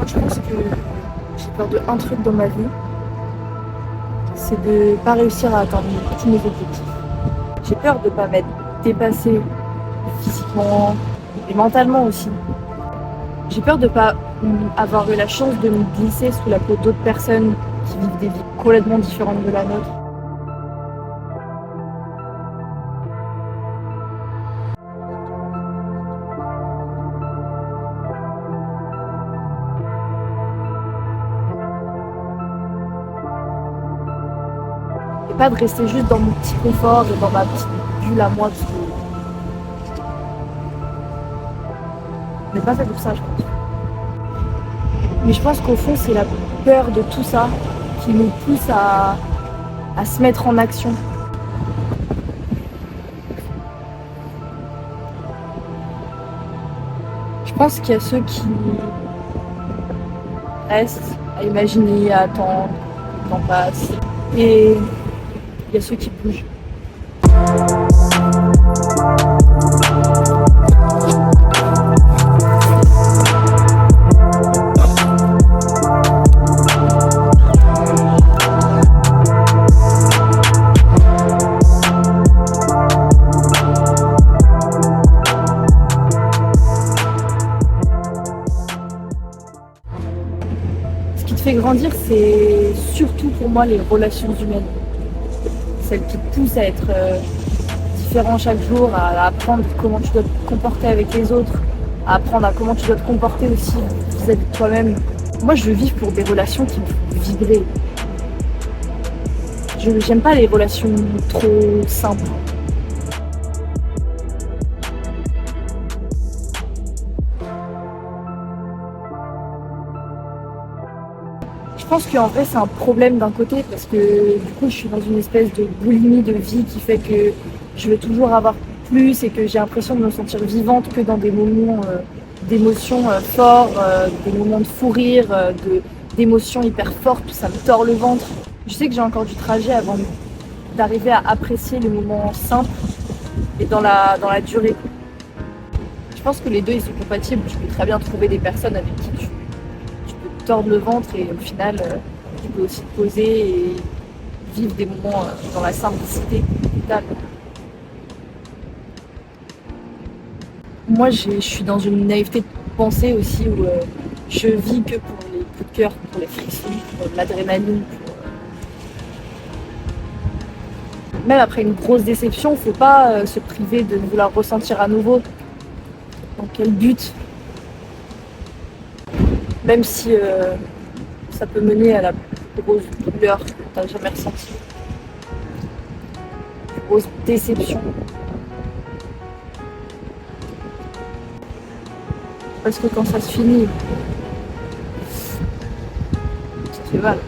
Moi, je pense que j'ai peur de un truc dans ma vie, c'est de pas réussir à atteindre tous mes objectifs. J'ai peur de pas m'être dépassée physiquement et mentalement aussi. J'ai peur de pas avoir eu la chance de me glisser sous la peau d'autres personnes qui vivent des vies complètement différentes de la nôtre. Et pas de rester juste dans mon petit confort et dans ma petite bulle à moi. Parce que on n'est pas fait pour ça, je pense. Mais je pense qu'au fond, c'est la peur de tout ça qui nous pousse à se mettre en action. Je pense qu'il y a ceux qui restent à imaginer, à attendre, le temps passe. Et il y a ceux qui bougent. Ce qui te fait grandir, c'est surtout pour moi les relations humaines. Celles qui te poussent à être différent chaque jour, à apprendre comment tu dois te comporter avec les autres, à apprendre à comment tu dois te comporter aussi vis-à-vis de toi-même. Moi, je veux vivre pour des relations qui me font vibrer. J'aime pas les relations trop simples. Je pense qu'en vrai, c'est un problème d'un côté parce que du coup, je suis dans une espèce de boulimie de vie qui fait que je veux toujours avoir plus et que j'ai l'impression de me sentir vivante que dans des moments d'émotions forts, des moments de fou rire, d'émotions hyper fortes où ça me tord le ventre. Je sais que j'ai encore du trajet avant d'arriver à apprécier les moments simples et dans la durée. Je pense que les deux, ils sont compatibles. Tu peux très bien trouver des personnes avec qui tu peux te tordre le ventre et au final, tu peux aussi te poser et vivre des moments dans la simplicité totale. Moi, je suis dans une naïveté de pensée aussi où je vis que pour les coups de cœur, pour les frictions, pour l'adrénaline. Même après une grosse déception, faut pas se priver de vouloir ressentir à nouveau. Dans quel but? Même si ça peut mener à la plus grosse douleur que tu n'as jamais ressentie. La plus grosse déception. Parce que quand ça se finit, ça fait mal.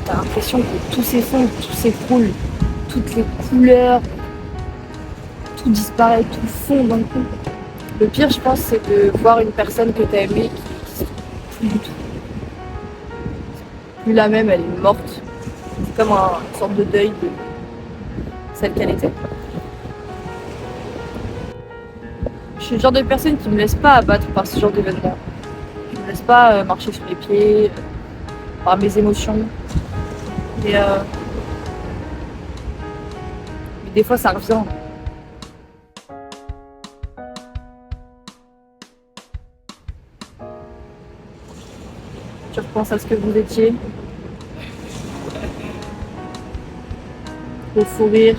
t'as l'impression que tout s'effondre, tout s'écroule, toutes les couleurs, tout disparaît, tout fond d'un coup. Le pire, je pense, c'est de voir une personne que t'as aimée qui plus du tout. Plus la même, elle est morte. C'est comme une sorte de deuil de celle qu'elle était. Je suis le genre de personne qui me laisse pas abattre par ce genre d'événement. Je me laisse pas marcher sur les pieds, par mes émotions. Et mais des fois, ça revient. Tu repenses à ce que vous étiez, au fou rire.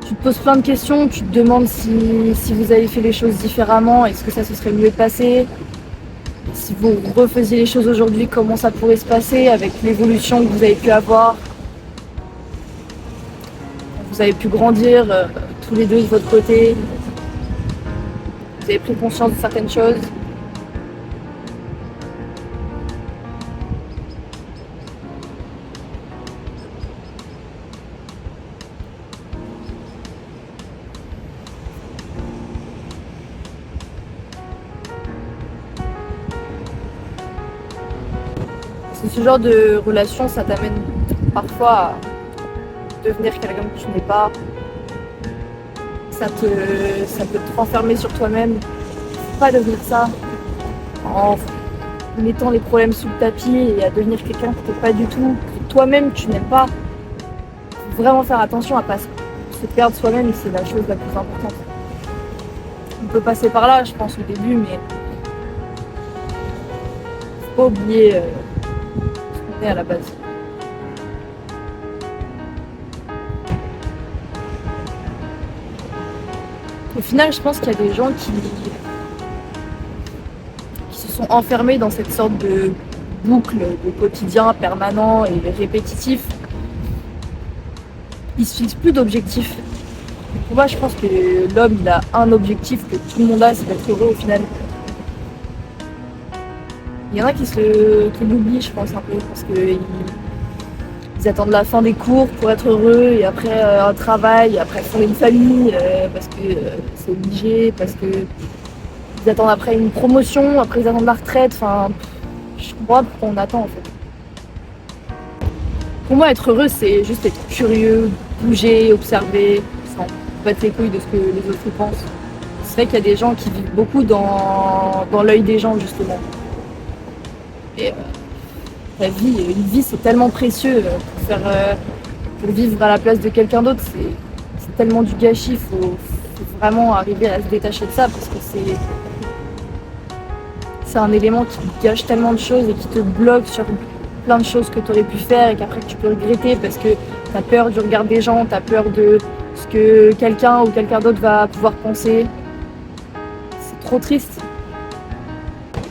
Tu te poses plein de questions, tu te demandes si vous avez fait les choses différemment, est-ce que ça se serait mieux passé? Si vous refaisiez les choses aujourd'hui, comment ça pourrait se passer avec l'évolution que vous avez pu avoir? Vous avez pu grandir tous les deux de votre côté. Vous avez pris conscience de certaines choses. C'est ce genre de relation, ça t'amène parfois à devenir quelqu'un que tu n'es pas. Ça peut te renfermer sur toi-même. Faut pas devenir ça en mettant les problèmes sous le tapis et à devenir quelqu'un que t'es pas du tout, que toi-même tu n'aimes pas. Faut vraiment faire attention à pas se perdre soi-même, c'est la chose la plus importante. On peut passer par là, je pense, au début, mais faut pas oublier ce qu'on est à la base. Au final, je pense qu'il y a des gens qui se sont enfermés dans cette sorte de boucle de quotidien permanent et répétitif. Ils se fixent plus d'objectifs. Pour moi, je pense que l'homme, il a un objectif que tout le monde a, c'est d'être heureux au final. Il y en a qui l'oublient, je pense, un peu, parce qu'ils attendent la fin des cours pour être heureux, et après un travail, et après fonder une famille, parce que c'est obligé, parce que ils attendent après une promotion, après ils attendent la retraite, enfin, je comprends pas pourquoi on attend en fait. Pour moi, être heureux, c'est juste être curieux, bouger, observer, sans battre les couilles de ce que les autres pensent. C'est vrai qu'il y a des gens qui vivent beaucoup dans l'œil des gens, justement. Et une vie, c'est tellement précieux pour vivre à la place de quelqu'un d'autre, c'est tellement du gâchis. Faut vraiment arriver à se détacher de ça parce que c'est un élément qui gâche tellement de choses et qui te bloque sur plein de choses que tu aurais pu faire et qu'après que tu peux regretter parce que tu as peur du regard des gens, tu as peur de ce que quelqu'un ou quelqu'un d'autre va pouvoir penser. C'est trop triste.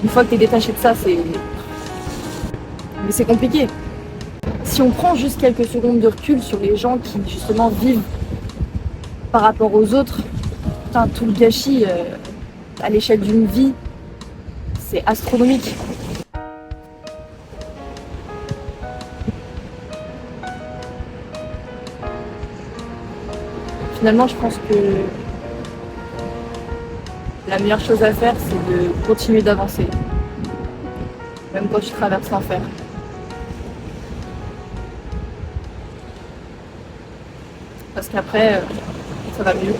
Une fois que tu es détaché de ça, mais c'est compliqué. Si on prend juste quelques secondes de recul sur les gens qui justement vivent par rapport aux autres, putain, tout le gâchis à l'échelle d'une vie, c'est astronomique. Finalement, je pense que la meilleure chose à faire, c'est de continuer d'avancer, même quand tu traverses l'enfer. Parce qu'après, ça va mieux.